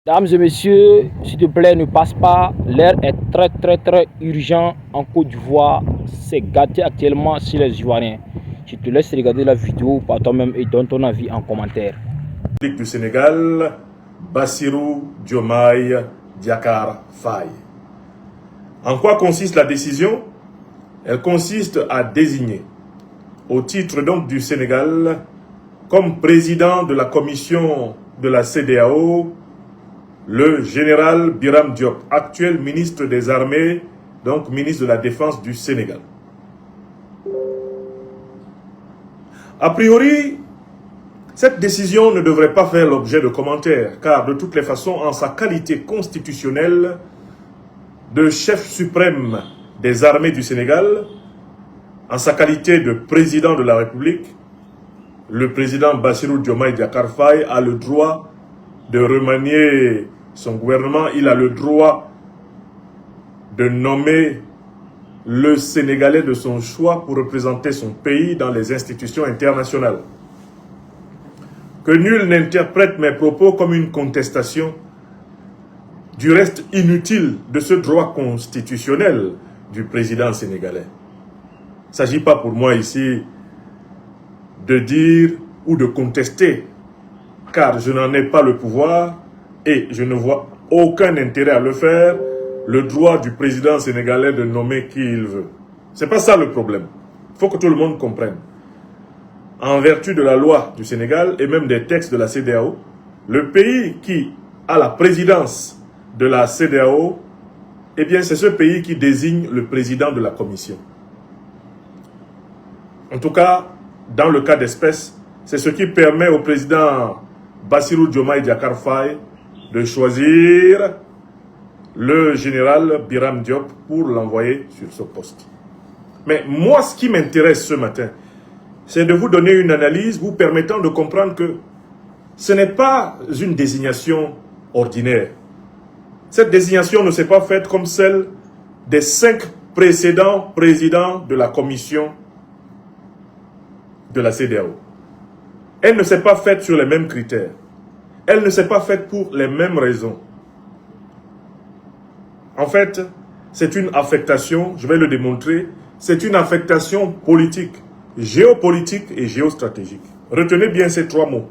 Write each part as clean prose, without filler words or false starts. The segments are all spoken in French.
Dames et messieurs, s'il te plaît, ne passe pas. L'air est très urgent en Côte d'Ivoire. C'est gâté actuellement sur les Ivoiriens. Je te laisse regarder la vidéo par toi-même et donne ton avis en commentaire. Du Sénégal, Bassirou Diomaye Diakhar Faye. En quoi consiste la décision? Elle consiste à désigner, au titre donc du Sénégal, comme président de la commission de la CEDEAO, le général Biram Diop, actuel ministre des Armées, donc ministre de la Défense du Sénégal. A priori, cette décision ne devrait pas faire l'objet de commentaires, car de toutes les façons, en sa qualité constitutionnelle de chef suprême des armées du Sénégal, en sa qualité de président de la République, le président Bassirou Diomaye Diakhar Faye a le droit de remanier son gouvernement, il a le droit de nommer le Sénégalais de son choix pour représenter son pays dans les institutions internationales. Que nul n'interprète mes propos comme une contestation du reste inutile de ce droit constitutionnel du président sénégalais. Il ne s'agit pas pour moi ici de dire ou de contester, car je n'en ai pas le pouvoir et je ne vois aucun intérêt à le faire, le droit du président sénégalais de nommer qui il veut. Ce n'est pas ça le problème. Il faut que tout le monde comprenne. En vertu de la loi du Sénégal et même des textes de la CEDEAO, le pays qui a la présidence de la CEDEAO, eh bien c'est ce pays qui désigne le président de la commission. En tout cas, dans le cas d'espèce, c'est ce qui permet au président Bassirou Diomaye Diakhar Faye de choisir le général Biram Diop pour l'envoyer sur ce poste. Mais moi, ce qui m'intéresse ce matin, c'est de vous donner une analyse vous permettant de comprendre que ce n'est pas une désignation ordinaire. Cette désignation ne s'est pas faite comme celle des 5 précédents présidents de la commission de la CEDEAO. Elle ne s'est pas faite sur les mêmes critères. Elle ne s'est pas faite pour les mêmes raisons. En fait, c'est une affectation, je vais le démontrer, c'est une affectation politique, géopolitique et géostratégique. Retenez bien ces 3 mots.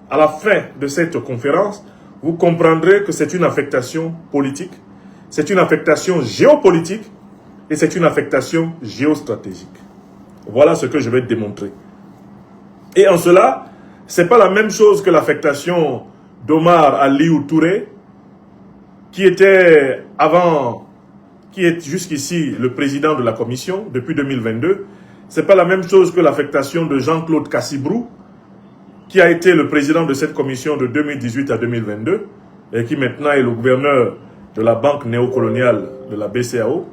À la fin de cette conférence, vous comprendrez que c'est une affectation politique, c'est une affectation géopolitique et c'est une affectation géostratégique. Voilà ce que je vais démontrer. Et en cela, ce n'est pas la même chose que l'affectation d'Omar Aliou Touré, qui était avant, qui est jusqu'ici le président de la commission depuis 2022. Ce n'est pas la même chose que l'affectation de Jean-Claude Cassibrou, qui a été le président de cette commission de 2018 à 2022 et qui maintenant est le gouverneur de la banque néocoloniale de la BCAO.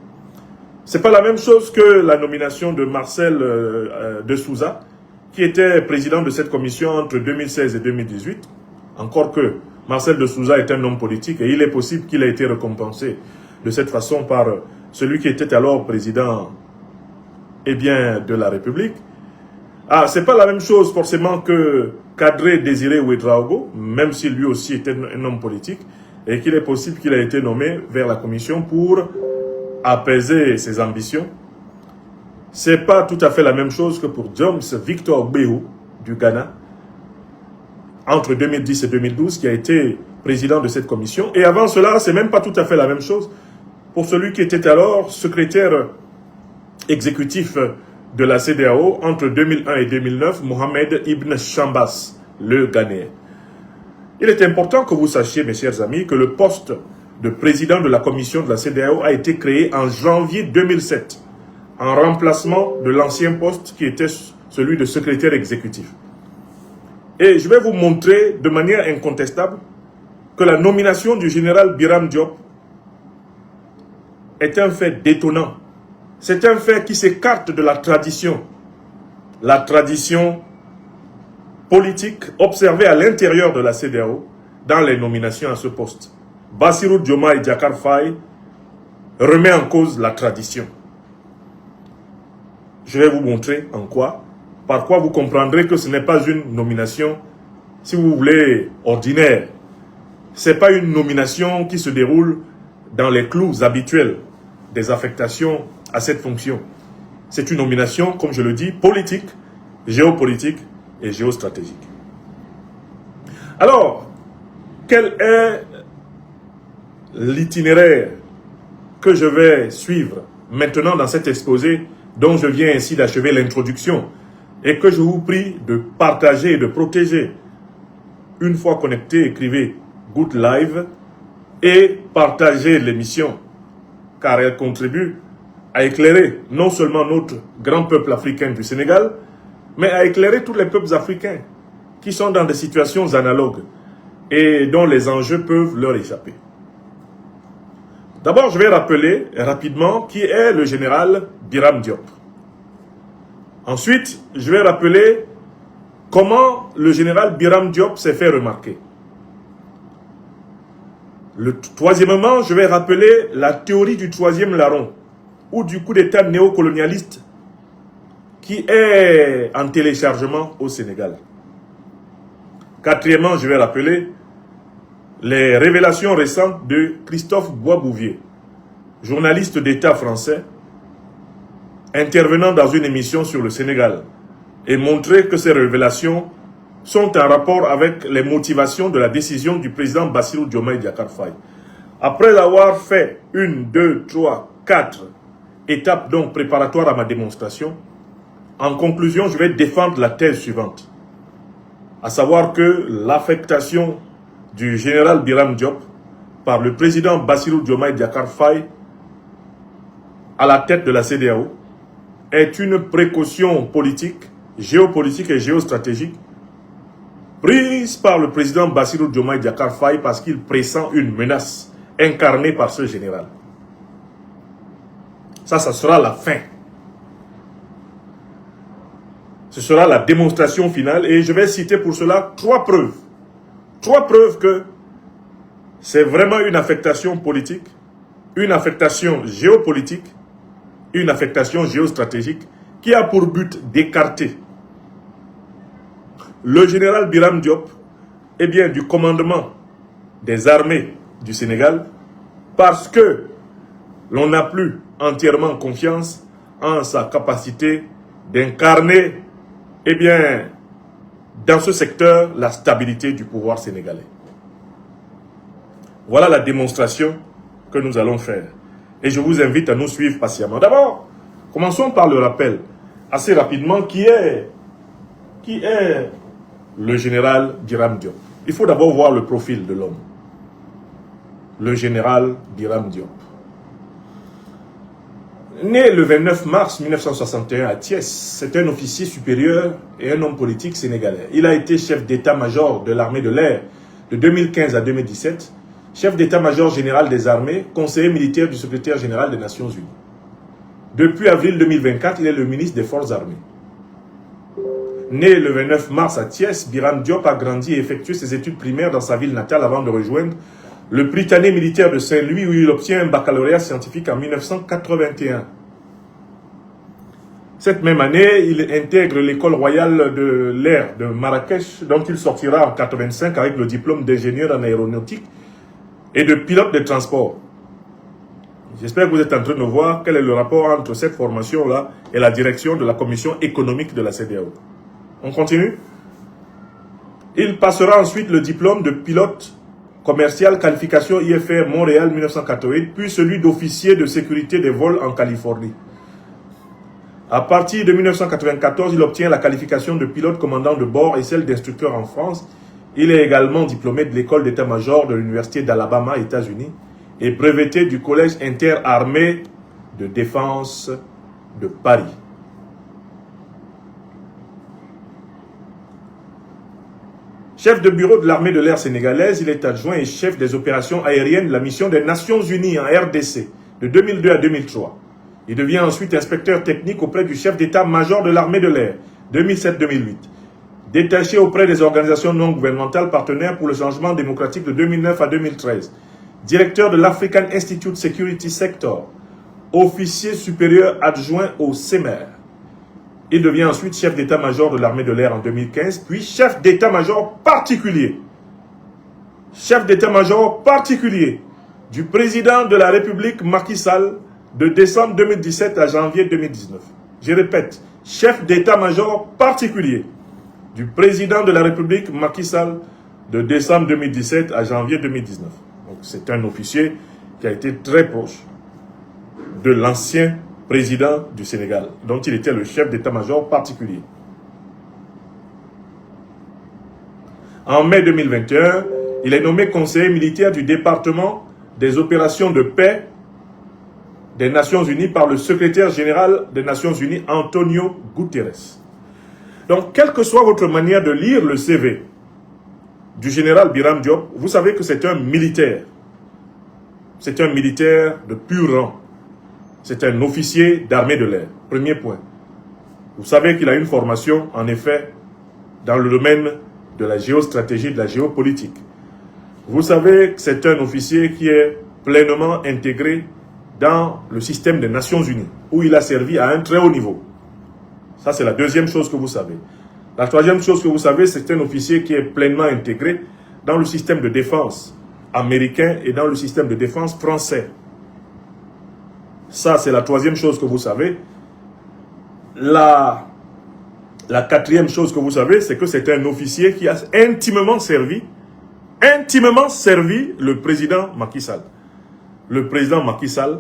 Ce n'est pas la même chose que la nomination de Marcel de Souza, qui était président de cette commission entre 2016 et 2018. Encore que Marcel de Souza est un homme politique et il est possible qu'il ait été récompensé de cette façon par celui qui était alors président de la République. Ah, c'est pas la même chose forcément que Kadré Désiré Ouédraogo, même si lui aussi était un homme politique, et qu'il est possible qu'il ait été nommé vers la commission pour apaiser ses ambitions. C'est pas tout à fait la même chose que pour James Victor Béhou du Ghana, entre 2010 et 2012, qui a été président de cette commission. Et avant cela, c'est même pas tout à fait la même chose pour celui qui était alors secrétaire exécutif de la CEDEAO entre 2001 et 2009, Mohamed Ibn Chambas, le Ghanéen. Il est important que vous sachiez, mes chers amis, que le poste de président de la commission de la CEDEAO a été créé en janvier 2007, en remplacement de l'ancien poste qui était celui de secrétaire exécutif. Et je vais vous montrer de manière incontestable que la nomination du général Biram Diop est un fait détonnant. C'est un fait qui s'écarte de la tradition politique observée à l'intérieur de la CEDEAO dans les nominations à ce poste. Bassirou Diomaye Diakhar Faye remet en cause la tradition. Je vais vous montrer en quoi, par quoi vous comprendrez que ce n'est pas une nomination, si vous voulez, ordinaire. Ce n'est pas une nomination qui se déroule dans les clous habituels des affectations à cette fonction. C'est une nomination, comme je le dis, politique, géopolitique et géostratégique. Alors, quel est l'itinéraire que je vais suivre maintenant dans cet exposé dont je viens ainsi d'achever l'introduction et que je vous prie de partager et de protéger? Une fois connecté, écrivez Good Live et partagez l'émission car elle contribue à éclairer non seulement notre grand peuple africain du Sénégal, mais à éclairer tous les peuples africains qui sont dans des situations analogues et dont les enjeux peuvent leur échapper. D'abord, je vais rappeler rapidement qui est le général Biram Diop. Ensuite, je vais rappeler comment le général Biram Diop s'est fait remarquer. Troisièmement, je vais rappeler la théorie du troisième larron ou du coup d'État néocolonialiste qui est en téléchargement au Sénégal. Quatrièmement, je vais rappeler les révélations récentes de Christophe Boisbouvier, journaliste d'État français, intervenant dans une émission sur le Sénégal, et montrer que ces révélations sont en rapport avec les motivations de la décision du président Bassirou Diomaye Diakhar Faye. Après avoir fait 1, 2, 3, 4 étapes donc préparatoires à ma démonstration, en conclusion, je vais défendre la thèse suivante, à savoir que l'affectation du général Biram Diop par le président Bassirou Diomaye Diakhar Faye à la tête de la CEDEAO est une précaution politique, géopolitique et géostratégique prise par le président Bassirou Diomaye Diakhar Faye parce qu'il pressent une menace incarnée par ce général. Ça sera la fin. Ce sera la démonstration finale et je vais citer pour cela 3 preuves. 3 preuves que c'est vraiment une affectation politique, une affectation géopolitique, une affectation géostratégique qui a pour but d'écarter le général Biram Diop du commandement des armées du Sénégal parce que l'on n'a plus entièrement confiance en sa capacité d'incarner dans ce secteur la stabilité du pouvoir sénégalais. Voilà la démonstration que nous allons faire. Et je vous invite à nous suivre patiemment. D'abord, commençons par le rappel, assez rapidement, qui est le général Biram Diop. Il faut d'abord voir le profil de l'homme. Le général Biram Diop. Né le 29 mars 1961 à Thiès, c'est un officier supérieur et un homme politique sénégalais. Il a été chef d'état-major de l'armée de l'air de 2015 à 2017, chef d'état-major général des armées, conseiller militaire du secrétaire général des Nations Unies. Depuis avril 2024, il est le ministre des Forces armées. Né le 29 mars à Thiès, Biram Diop a grandi et effectué ses études primaires dans sa ville natale avant de rejoindre le Britannique militaire de Saint-Louis où il obtient un baccalauréat scientifique en 1981. Cette même année, il intègre l'école royale de l'air de Marrakech, dont il sortira en 1985 avec le diplôme d'ingénieur en aéronautique et de pilote de transport. J'espère que vous êtes en train de voir quel est le rapport entre cette formation-là et la direction de la commission économique de la CEDEAO. On continue. Il passera ensuite le diplôme de pilote commercial qualification IFR Montréal 1988, puis celui d'officier de sécurité des vols en Californie. À partir de 1994, il obtient la qualification de pilote commandant de bord et celle d'instructeur en France. Il est également diplômé de l'école d'état-major de l'Université d'Alabama, États-Unis, et breveté du Collège interarmé de défense de Paris. Chef de bureau de l'armée de l'air sénégalaise, il est adjoint et chef des opérations aériennes de la mission des Nations Unies en RDC de 2002 à 2003. Il devient ensuite inspecteur technique auprès du chef d'état-major de l'armée de l'air 2007-2008. Détaché auprès des organisations non gouvernementales partenaires pour le changement démocratique de 2009 à 2013. Directeur de l'African Institute Security Sector. Officier supérieur adjoint au CEMER. Il devient ensuite chef d'état-major de l'armée de l'air en 2015, puis chef d'état-major particulier chef d'état-major particulier du président de la République Macky Sall de décembre 2017 à janvier 2019. Je répète, chef d'état-major particulier du président de la République Macky Sall de décembre 2017 à janvier 2019. Donc c'est un officier qui a été très proche de l'ancien président du Sénégal, dont il était le chef d'état-major particulier. En mai 2021, il est nommé conseiller militaire du département des opérations de paix des Nations Unies par le secrétaire général des Nations Unies, Antonio Guterres. Donc, quelle que soit votre manière de lire le CV du général Biram Diop, vous savez que c'est un militaire. C'est un militaire de pur rang. C'est un officier d'armée de l'air. Premier point. Vous savez qu'il a une formation, en effet, dans le domaine de la géostratégie, de la géopolitique. Vous savez que c'est un officier qui est pleinement intégré dans le système des Nations Unies, où il a servi à un très haut niveau. Ça, c'est la deuxième chose que vous savez. La troisième chose que vous savez, c'est un officier qui est pleinement intégré dans le système de défense américain et dans le système de défense français. Ça, c'est la troisième chose que vous savez. La quatrième chose que vous savez, c'est que c'est un officier qui a intimement servi le président Macky Sall. Le président Macky Sall,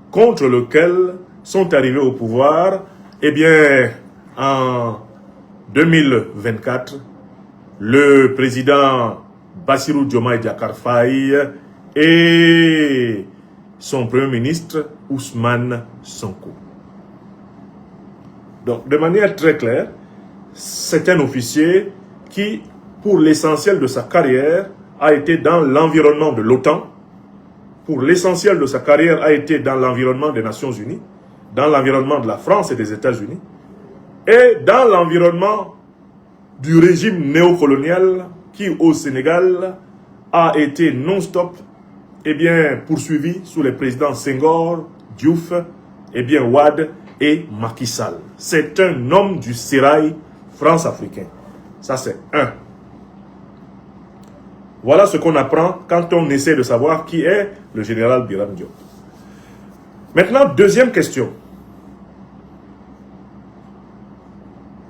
contre lequel sont arrivés au pouvoir, eh bien, en 2024, le président Bassirou Diomaye Diakhar Faye et son premier ministre Ousmane Sonko. Donc, de manière très claire, c'est un officier qui, pour l'essentiel de sa carrière, a été dans l'environnement de l'OTAN, pour l'essentiel de sa carrière a été dans l'environnement des Nations Unies, dans l'environnement de la France et des États-Unis, et dans l'environnement du régime néocolonial qui, au Sénégal, a été non-stop poursuivi sous les présidents Senghor, Diouf, Wade et Macky Sall. C'est un homme du sérail France-africain. Ça, c'est un. Voilà ce qu'on apprend quand on essaie de savoir qui est le général Biram Diop. Maintenant, deuxième question.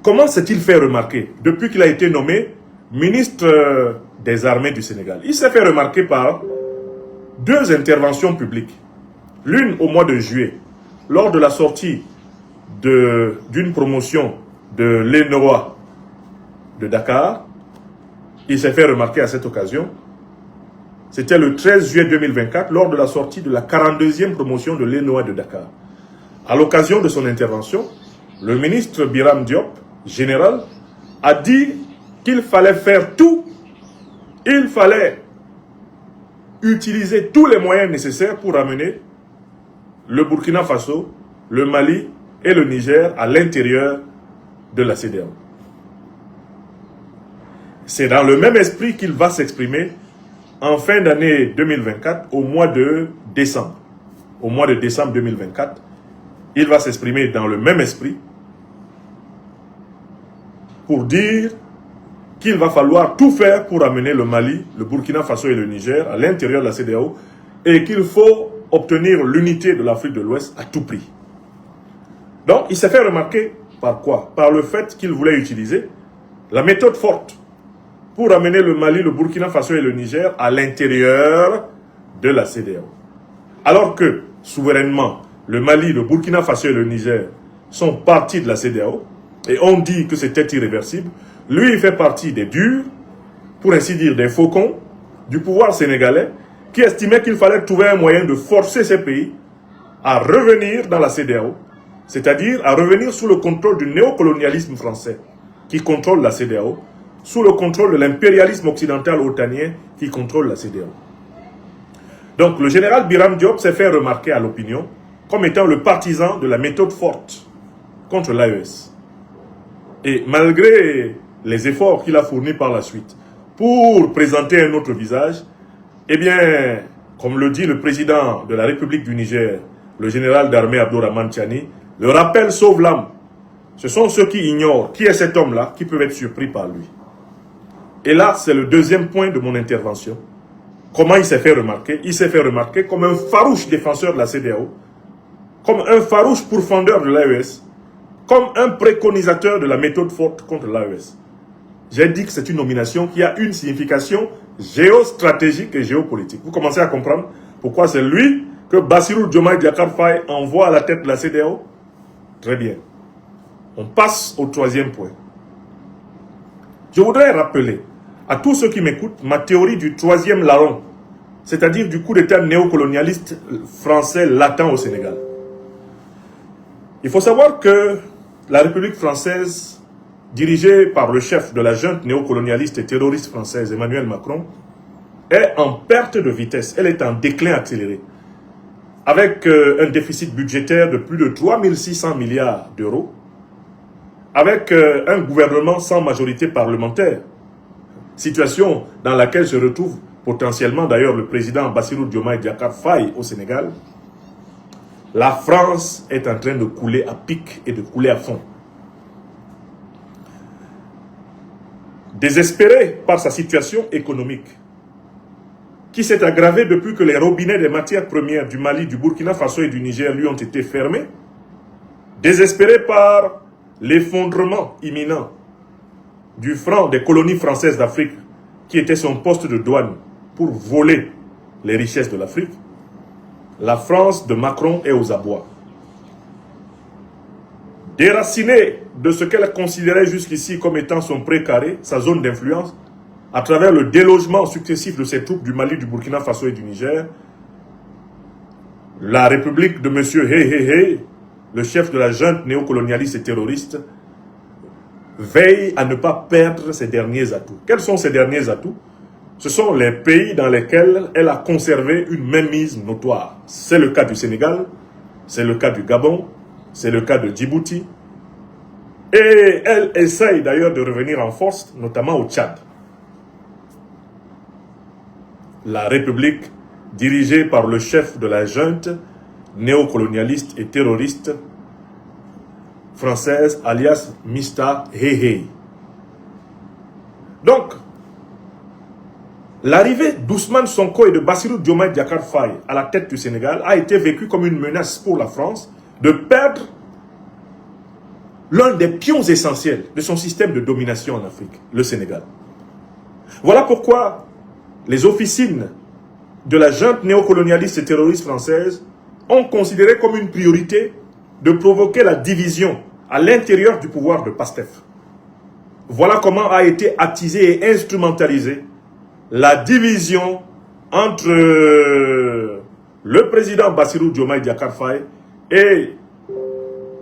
Comment s'est-il fait remarquer depuis qu'il a été nommé ministre des Armées du Sénégal? Il s'est fait remarquer par deux interventions publiques. L'une au mois de juillet, lors de la sortie d'une promotion de l'ENOA de Dakar. Il s'est fait remarquer à cette occasion. C'était le 13 juillet 2024, lors de la sortie de la 42e promotion de l'ENOA de Dakar. À l'occasion de son intervention, le ministre Biram Diop, général, a dit qu'il fallait faire tout. Il fallait utiliser tous les moyens nécessaires pour amener le Burkina Faso, le Mali et le Niger à l'intérieur de la CEDEAO. C'est dans le même esprit qu'il va s'exprimer en fin d'année 2024, au mois de décembre. Au mois de décembre 2024, il va s'exprimer dans le même esprit pour dire qu'il va falloir tout faire pour amener le Mali, le Burkina Faso et le Niger à l'intérieur de la CEDEAO et qu'il faut obtenir l'unité de l'Afrique de l'Ouest à tout prix. Donc, il s'est fait remarquer par quoi? Par le fait qu'il voulait utiliser la méthode forte pour amener le Mali, le Burkina Faso et le Niger à l'intérieur de la CEDEAO. Alors que, souverainement, le Mali, le Burkina Faso et le Niger sont partis de la CEDEAO, et on dit que c'était irréversible, lui, il fait partie des durs, pour ainsi dire des faucons, du pouvoir sénégalais, qui estimait qu'il fallait trouver un moyen de forcer ces pays à revenir dans la CEDEAO, c'est-à-dire à revenir sous le contrôle du néocolonialisme français, qui contrôle la CEDEAO, sous le contrôle de l'impérialisme occidental otanien qui contrôle la CEDEAO. Donc le général Biram Diop s'est fait remarquer à l'opinion comme étant le partisan de la méthode forte contre l'AES. Et malgré les efforts qu'il a fournis par la suite pour présenter un autre visage, eh bien, comme le dit le président de la République du Niger, le général d'armée Abdourahmane Tiani, le rappel sauve l'âme. Ce sont ceux qui ignorent qui est cet homme-là qui peuvent être surpris par lui. Et là, c'est le deuxième point de mon intervention. comment il s'est fait remarquer? Il s'est fait remarquer comme un farouche défenseur de la CEDEAO, comme un farouche pourfendeur de l'AES, comme un préconisateur de la méthode forte contre l'AES. J'ai dit que c'est une nomination qui a une signification géostratégique et géopolitique. Vous commencez à comprendre pourquoi c'est lui que Bassirou Diomaye Diakhar Faye envoie à la tête de la CEDEAO? Très bien. On passe au troisième point. Je voudrais rappeler à tous ceux qui m'écoutent ma théorie du troisième larron, c'est-à-dire du coup d'État néocolonialiste français latent au Sénégal. Il faut savoir que la République française, dirigée par le chef de la junte néocolonialiste et terroriste française, Emmanuel Macron, est en perte de vitesse. Elle est en déclin accéléré. Avec un déficit budgétaire de plus de 3600 milliards d'euros, avec un gouvernement sans majorité parlementaire, situation dans laquelle se retrouve potentiellement d'ailleurs le président Bassirou Diomaye Diakhar Faye au Sénégal, la France est en train de couler à pic et de couler à fond. Désespérée par sa situation économique, qui s'est aggravée depuis que les robinets des matières premières du Mali, du Burkina Faso et du Niger lui ont été fermés, désespérée par l'effondrement imminent du franc des colonies françaises d'Afrique, qui était son poste de douane pour voler les richesses de l'Afrique, la France de Macron est aux abois. Déracinée de ce qu'elle considérait jusqu'ici comme étant son précaré, sa zone d'influence, à travers le délogement successif de ses troupes du Mali, du Burkina Faso et du Niger, la République de M. Hey, le chef de la junte néocolonialiste et terroriste, veille à ne pas perdre ses derniers atouts. Quels sont ses derniers atouts? Ce sont les pays dans lesquels elle a conservé une mainmise notoire. C'est le cas du Sénégal, c'est le cas du Gabon, c'est le cas de Djibouti. Et elle essaye d'ailleurs de revenir en force, notamment au Tchad. La République, dirigée par le chef de la junte néocolonialiste et terroriste française, alias Mista Hey. Donc, l'arrivée d'Ousmane Sonko et de Bassirou Diomaye Diakhar Faye à la tête du Sénégal a été vécue comme une menace pour la France de perdre l'un des pions essentiels de son système de domination en Afrique, le Sénégal. Voilà pourquoi les officines de la junte néocolonialiste et terroriste française ont considéré comme une priorité de provoquer la division à l'intérieur du pouvoir de PASTEF. Voilà comment a été attisée et instrumentalisée la division entre le président Bassirou Diomaye Diakhar Faye et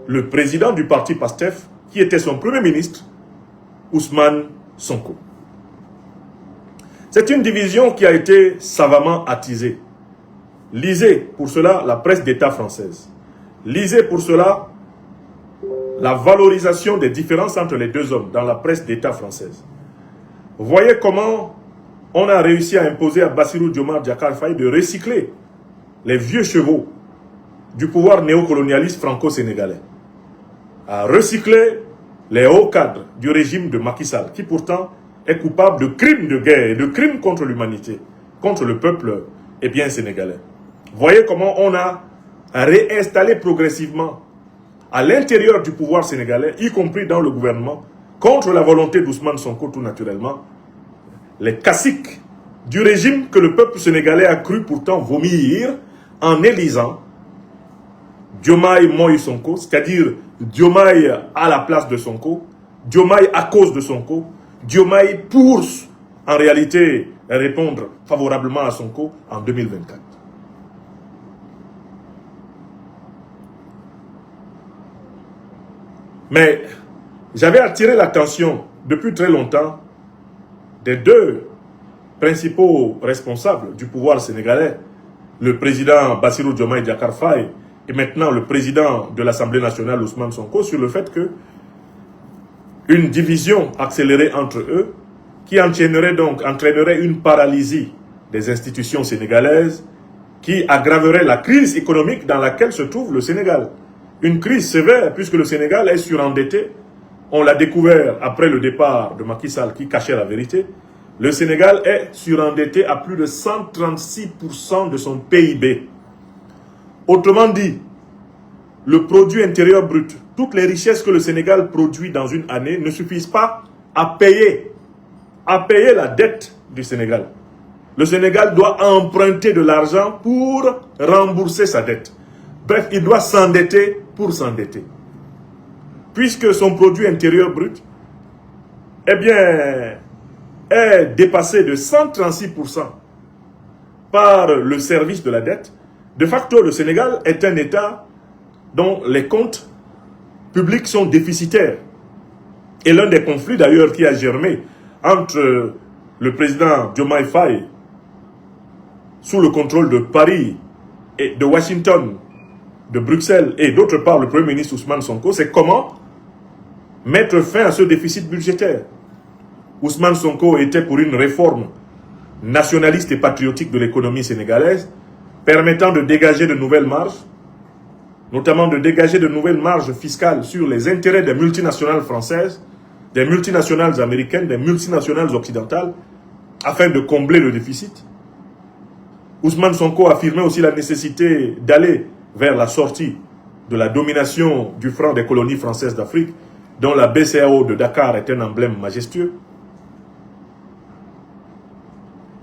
le président du parti PASTEF, qui était son premier ministre, Ousmane Sonko. C'est une division qui a été savamment attisée. Lisez pour cela la presse d'État française. Lisez pour cela la valorisation des différences entre les deux hommes dans la presse d'État française. Voyez comment on a réussi à imposer à Bassirou Diomaye Diakhar Faye de recycler les vieux chevaux du pouvoir néocolonialiste franco-sénégalais, à recycler les hauts cadres du régime de Macky Sall, qui pourtant est coupable de crimes de guerre et de crimes contre l'humanité, contre le peuple sénégalais. Voyez comment on a réinstallé progressivement à l'intérieur du pouvoir sénégalais, y compris dans le gouvernement, contre la volonté d'Ousmane Sonko tout naturellement, les caciques du régime que le peuple sénégalais a cru pourtant vomir en élisant Diomaye Moïse Sonko, c'est-à-dire Diomaye à la place de Sonko, Diomaye à cause de Sonko, Diomaye pour, en réalité, répondre favorablement à Sonko en 2024. Mais j'avais attiré l'attention depuis très longtemps des deux principaux responsables du pouvoir sénégalais, le président Bassirou Diomaye Diakhar Faye et maintenant le président de l'Assemblée nationale Ousmane Sonko, sur le fait que une division accélérée entre eux qui entraînerait une paralysie des institutions sénégalaises, qui aggraverait la crise économique dans laquelle se trouve le Sénégal. Une crise sévère puisque le Sénégal est surendetté. On l'a découvert après le départ de Macky Sall qui cachait la vérité. Le Sénégal est surendetté à plus de 136% de son PIB. Autrement dit, le produit intérieur brut, toutes les richesses que le Sénégal produit dans une année ne suffisent pas à payer la dette du Sénégal. Le Sénégal doit emprunter de l'argent pour rembourser sa dette. Bref, il doit s'endetter pour s'endetter. Puisque son produit intérieur brut, eh bien, est dépassé de 136% par le service de la dette, de facto, le Sénégal est un État dont les comptes publics sont déficitaires. Et l'un des conflits d'ailleurs qui a germé entre le président Diomaye Faye, sous le contrôle de Paris et de Washington, de Bruxelles et d'autre part le Premier ministre Ousmane Sonko, c'est comment mettre fin à ce déficit budgétaire. Ousmane Sonko était pour une réforme nationaliste et patriotique de l'économie sénégalaise, permettant de dégager de nouvelles marges, notamment de dégager de nouvelles marges fiscales sur les intérêts des multinationales françaises, des multinationales américaines, des multinationales occidentales, afin de combler le déficit. Ousmane Sonko affirmait aussi la nécessité d'aller vers la sortie de la domination du franc des colonies françaises d'Afrique, dont la BCEAO de Dakar est un emblème majestueux.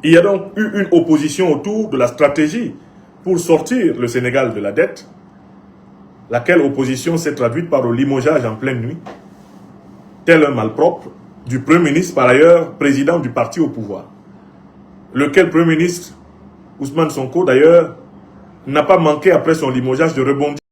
Il y a donc eu une opposition autour de la stratégie pour sortir le Sénégal de la dette, laquelle opposition s'est traduite par le limogeage en pleine nuit, tel un malpropre, du Premier ministre, par ailleurs président du parti au pouvoir. Lequel Premier ministre, Ousmane Sonko d'ailleurs, n'a pas manqué après son limogeage de rebondir